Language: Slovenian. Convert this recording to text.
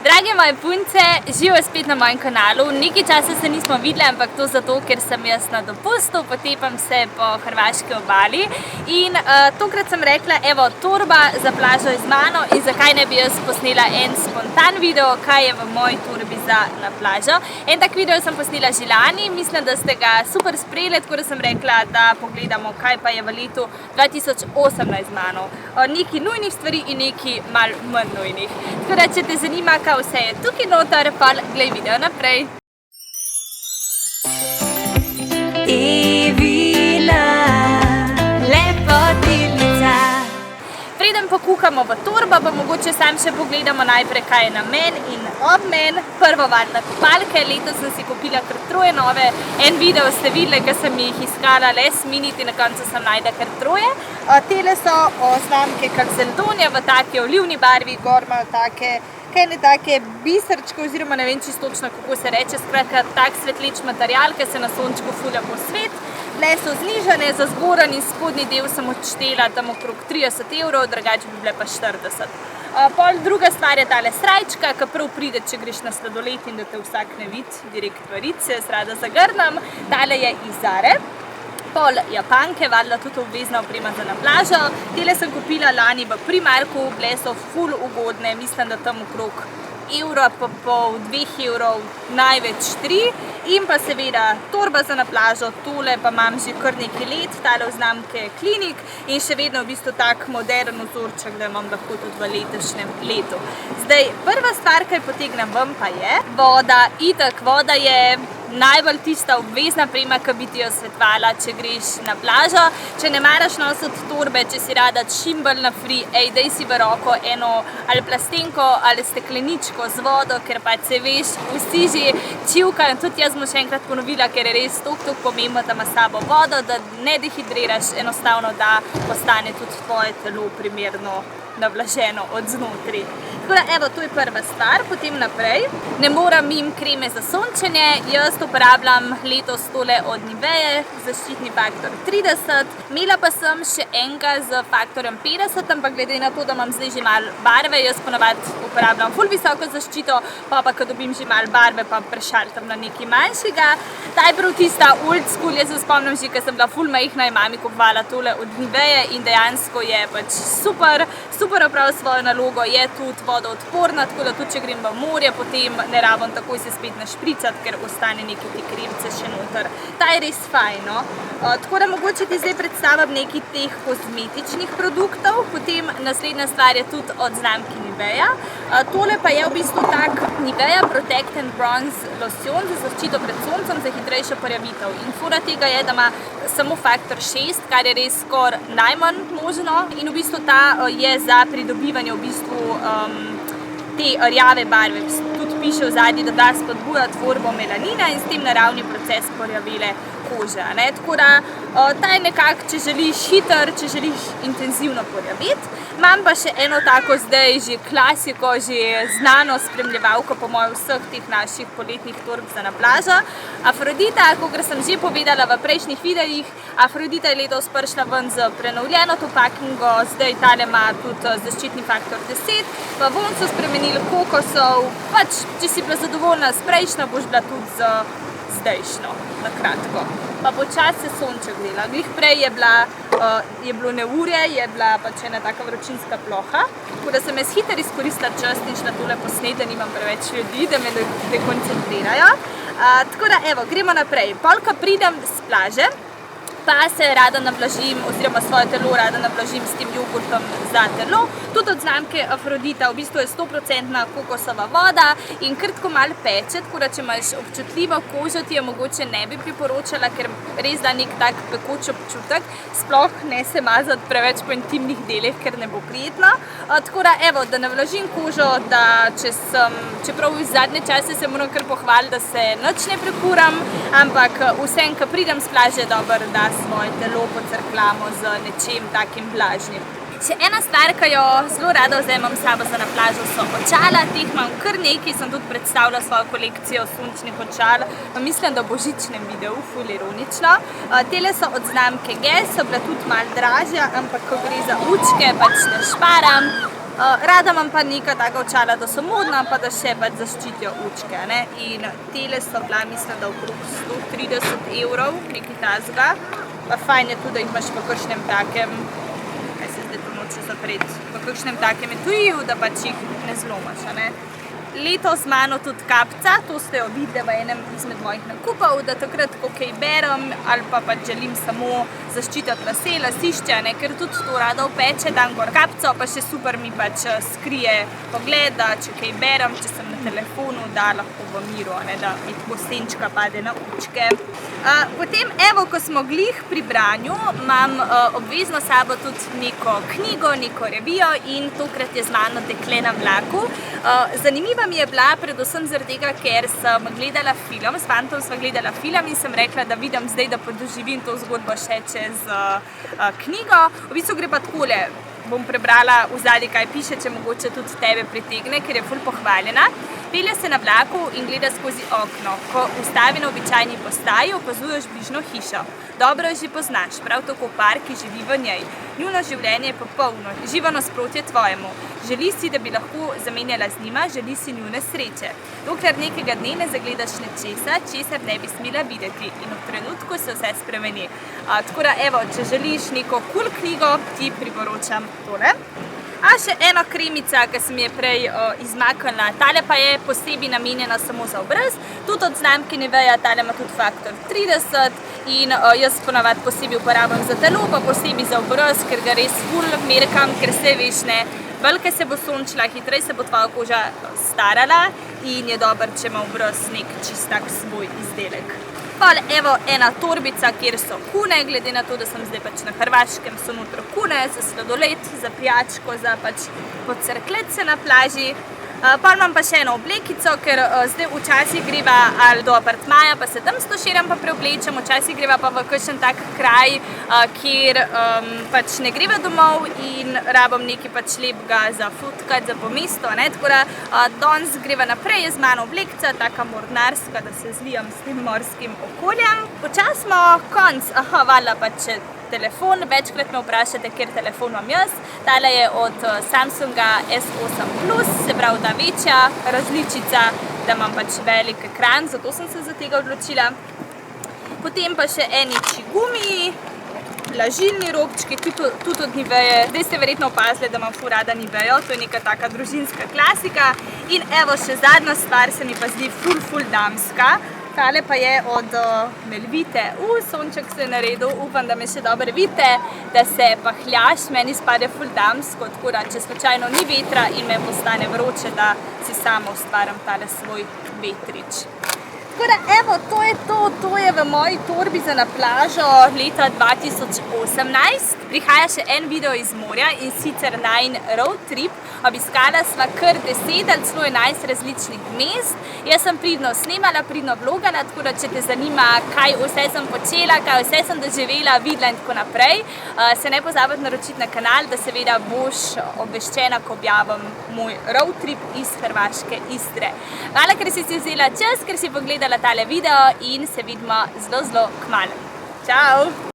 Drage moje punce, živijo spet na mojem kanalu. Nekaj časa se nismo videli, ampak to zato, ker sem jaz na dopustu, potepam se po hrvaški obali. In tokrat sem rekla, evo, torba za plažo je z mano in zakaj ne bi jaz posnela en spontan video, kaj je v moji torbi za na plažo. En tak video sem posnela že lani, mislim, da ste ga super sprejeli, tako da sem rekla, da pogledamo, kaj pa je v letu 2018 z mano. Nekaj nujnih stvari in nekaj malo manj nujnih. Tako da, če te zanima, kaj vse je tukaj noter, pa glej video naprej. Evina, lepotilnica. Preden pa kuhamo v torbo, pa mogoče sam še pogledamo najprej, kaj je namen in obmen. Prvo varna kopalke, letos sem si kupila kar troje nove. En video ste videli, ker sem jih iskala last minute in na koncu sem najde kar troje. Tele so znamke Calzedonia v take olivni barvi, gor imajo take take biserčke, oziroma ne vem čisto točno, kako se reče, skratka tak svetleč material, ki se na sončku fulja po svet. Le so znižane, za zgoran in spodnji del sem odštela tam okrog 30 €, drugače bi bile pa 40. Pol druga stvar je tale srajčka, ki prav pride, če greš na sladoled in da te vsak ne vidi, direkt v rit, se jaz rada zagrnem. Tale je iz Zare. Pol japanke, vadila tudi obvezna oprema za na plažo. Tele sem kupila lani v Primarku, bile so ful ugodne, mislim, da tam okrog evra pa pol, 2 €, največ 3. In pa seveda torba za na plažo, tole pa imam že kar nekaj let, tale v znamke Klinik in še vedno v bistvu tak modern vzorček, da imam lahko tudi v letošnjem letu. Zdaj, prva stvar, kaj potegnem ven, pa je voda. Itak, voda je najbolj tista obvezna oprema, ki bi ti jo svetovala, če greš na plažo. Če ne maraš nositi torbe, če si rada čim bolj na free, daj si v roko eno ali plastenko ali stekleničko z vodo, ker pa se veš, vsi že čivkajo. Tudi jaz bom še enkrat ponovila, ker je res toliko pomembno, da imaš s sabo vodo, da ne dehidriraš, enostavno da postane tudi tvoje telo primerno navlaženo od znotraj. Tako da, evo, to je prva stvar. Potem naprej, ne moram mimo kreme za sončenje. Jaz uporabljam letos tole od Niveje, zaščitni faktor 30. Imela pa sem še enega z faktorjem 50, ampak glede na to, da imam zdaj že malo barve, jaz ponavadi uporabljam ful visoko zaščito, pa ko dobim že malo barve, pa prešaltam na nekaj manjšega. Ta je prav tista old school, jaz se spomnim že, ker sem bila ful majhna in mami kupovala tole od Niveje in dejansko je pač super opravil svojo nalogo, je tudi vodoodporna, tako da tudi če grem v morje, potem ne rabim takoj se spet našpricati, ker ostane nekaj te kremce še noter. Ta je res fajn, no? Tako da mogoče ti zdaj predstavim nekaj teh kozmetičnih produktov, potem naslednja stvar je tudi od znamke Niveja. Tole pa je v bistvu tak Niveja Protect and Bronze lotion za zaščito pred soncem, za hitrejšo porjavitev. In fora tega je, da ima samo faktor 6, kar je res skoraj najmanj možno. In v bistvu ta je za pridobivanje v bistvu te rjave barve. Tudi piše v zadnji, da spodbuja tvorbo melanina in s tem naravni proces porjavele kože. Tako da ta je nekako, če želiš hiter, če želiš intenzivno porjaviti. Imam pa še eno tako zdaj že klasiko, že znano spremljevalko po mojem vseh teh naših poletnih torb za na plažo. Afrodita, kakor sem že povedala v prejšnjih videih, Afrodita je letos prišla ven z prenovljeno to pakingo, zdaj tale ima tudi zaščitni faktor 10, pa von so spremenili kokosov, pač če si bila zadovoljna s prejšnjo, boš bila tudi z zdajšnjo, na kratko. Pa počasi se sonček dela. Glih prej je bilo neurje, je bila pač ena taka vročinska ploha, tako da sem jaz hitro izkoristila čas in šla tole posnet, da nimam preveč ljudi, da me dekoncentrirajo. Tako da, evo, gremo naprej. Pol, ko pridem s plaže, pa se rada navlažim, oziroma svoje telo rada navlažim s tem jogurtom za telo. Tudi od znamke Afrodita, v bistvu je 100% kokosova voda in krtko malo peče, tako da če imaš občutljivo kožo, ti jo mogoče ne bi priporočala, ker res da nek tak pekoč občutek, sploh ne se mazati preveč po intimnih delih, ker ne bo prijetno. Tako da, evo, da navlažim kožo, da čeprav v zadnje čase se moram kar pohvaliti, da se nič ne prekuram, ampak vsem, ko pridem s plaže, je dobro, da svoje telo pocrklamo z nečim takim vlažnim. Še ena stvar, ki jo zelo rada vzamem s sabo za na plažo, so očala. Teh imam kar nekaj, sem tudi predstavila svojo kolekcijo sončnih očal, mislim, da v božičnem videu, ful ironično. Tele so od znamke Guess, so bile tudi malo dražja, ampak ko gre za učke, pač ne šparam. Rada imam pa neka taka očala, da so modna, pa da še pač zaščitijo učke, ne. In tele so bila, mislim, da okrog 130 €, nekaj takega. Pa fajn je tudi, da jih imaš v kakšnem takem, kaj se zdaj to noče zapreti, v kakšnem takem etuiju, da pač jih ne zlomaš, a ne. Letos z mano tudi kapca, to ste jo videli v enem izmed mojih nakupov, da takrat, ko kaj berem ali pa pač želim samo zaščititi lase, lasišče, ne, ker tudi to rada opeče, dam gor kapco, pa še super mi pač skrije pogled, da če kaj berem, če sem na telefonu, da lahko v miru, ne, da mi tako senčka pade na učke. Potem, evo, ko smo glih pri branju, imam obvezno sabo tudi neko knjigo, neko revijo in tokrat je z mano Dekle na vlaku. Zanimiva mi je bila predvsem zaradi tega, ker sem gledala film, s fantom sva gledala film in sem rekla, da vidim zdaj, da podoživim to zgodbo še čez knjigo. V bistvu gre pa takole, bom prebrala vzadaj, kaj piše, če mogoče tudi tebe pritegne, ker je ful pohvaljena. Pelje se na vlaku in gleda skozi okno. Ko ustavi na običajni postaji, opazuješ bližnjo hišo. Dobro jo že poznaš, prav tako par, ki živi v njej. Njuno življenje je popolno, živo nasprotje tvojemu. Želi si, da bi lahko zamenjala z njima, želi si njune sreče. Dokler nekega dne ne zagledaš nečesa, česar ne bi smela videti in v trenutku se vse spremeni. Tako da, evo, če želiš neko cool knjigo, ti priporočam tole. Še eno kremica, ki sem je prej izmaknila, tale pa je posebej namenjena samo za obraz, tudi od znamke Nivea, tale ima tudi faktor 30 in jaz ponavadi posebej uporabljam za telo, pa posebej za obraz, ker ga res ful merkam, ker se veš, ne, bolj ke se bo sončila, hitreje se bo tvoja koža starala in je dobro, če ima obraz nek čist tak svoj izdelek. Pol, evo, ena torbica, kjer so kune, glede na to, da sem zdaj pač na Hrvaškem, so notro kune, za sladoled, za pijačko, za pač pocrklet se na plaži. Pol imam pa še eno oblekico, ker zdaj včasih greva ali do apartmaja, pa se tam stoširam pa preoblečem, včasih greva pa v kakšen tak kraj, kjer pač ne greva domov in rabim nekaj pač lepega za fotkat, za po mestu, ne, tako da danes greva naprej, je z mano oblekica, taka mornarska, da se zlijam s tem morskim okoljem. Počas smo konc, valjda pač telefon, večkrat me vprašate, kjer telefon imam jaz. Tale je od Samsunga S8 Plus, se pravi ta večja različica, da imam pač velik ekran, zato sem se za tega odločila. Potem pa še eni čigumi, vlažilni robčki, tudi od Niveje. Zdaj ste verjetno opazili, da imam ful rada Nivejo, to je neka taka družinska klasika. In evo, še zadnja stvar se mi pa zdi ful damska. Tale pa je od Melvite. Sonček se je naredil, upam, da me še dobro vidite, da se pahljaš, meni spade ful damsko, tako da če slučajno ni vetra in me postane vroče, da si sama ustvaram tale svoj vetrič. Tako da, evo, to je v moji torbi za na plažo leta 2018. Prihaja še en video iz morja in sicer najin road trip. Obiskala sva kar 10 ali celo 11 različnih mest. Jaz sem pridno snemala, pridno vlogala, tako da če te zanima, kaj vse sem počela, kaj vse sem doživela, videla in tako naprej, se ne pozabiti naročiti na kanal, da seveda boš obveščena, ko objavim moj road trip iz Hrvaške Istre. Hvala, ker si vzela čas, ker si pogledala tale video in se vidimo zelo kmalu. Čau!